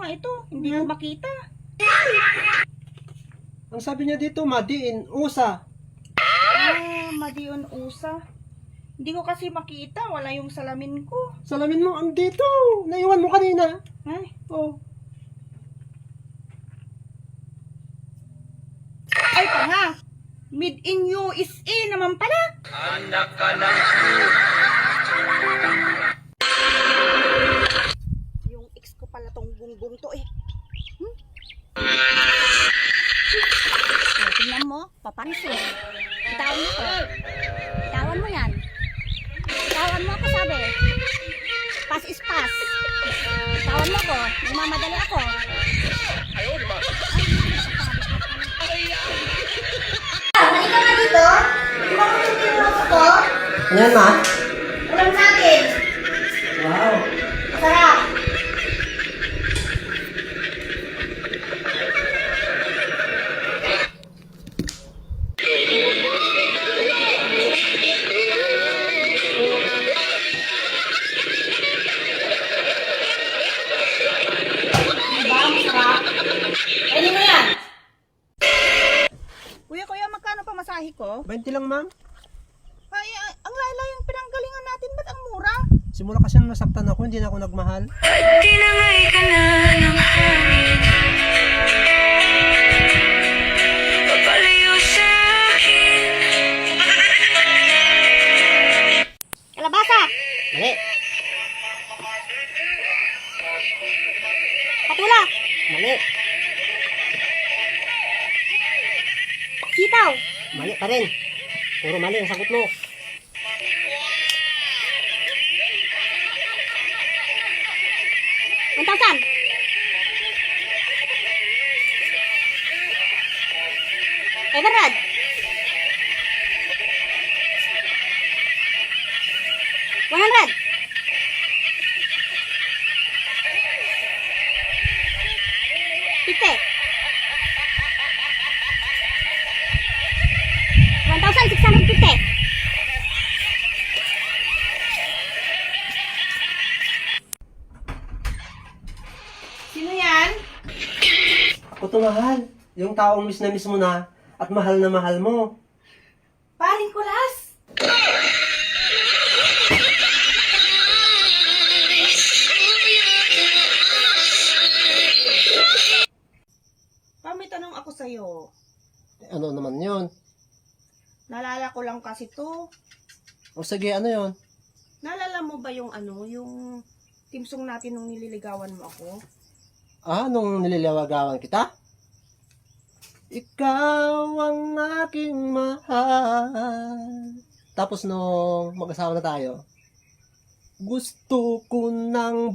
nga ito. Hindi ko makita. Ang sabi niya dito, madiin, usa. Madiun usa. Hindi ko kasi makita. Wala yung salamin ko. Salamin mo, ang dito. Naiwan mo kanina. Ay, Oh. ay pa nga. Made in USA naman pala. Anak ka ng Yung ex ko pala tong gunggong to eh. Tingnan mo, papansin. Bitawan mo ko. Bitawan mo yan. Bitawan mo ako, sabi. Pass is pass. Bitawan mo ko. Nagmamadali ako. Halika na dito. Di ba kung yung pinuno ko? Ano yan, ma? Ulam natin. Wow. Masarap. Diba? Masarap. Pwede mo yan. Kuya, magkano pa masahe ko? 20 lang, ma'am. Ay, ang lala yung pinanggalingan natin. Ba't ang mura? Simula kasi nung nasaktan ako, hindi na ako nagmahal. Tinangay ka na ng hangin. Papalayo sa akin. Kalabasa! Mali. Patula! Mali. Sitaw! Mali pa rin. Puro mali ang sagot mo. Untasan! Everred! $100! $50! 1,650! Sino yan? Ako to, mahal. Yung taong miss na miss mo na at mahal na mahal mo. Paring Kulas. May tanong ako sa'yo. Ano naman yun? Naalala ko lang kasi to. O sige, ano yun? Naalala mo ba yung yung timsong natin nung nililigawan mo ako? Nung nililawagawan kita? Ikaw ang aking mahal. Tapos nung mag-asawa na tayo, gusto ko ng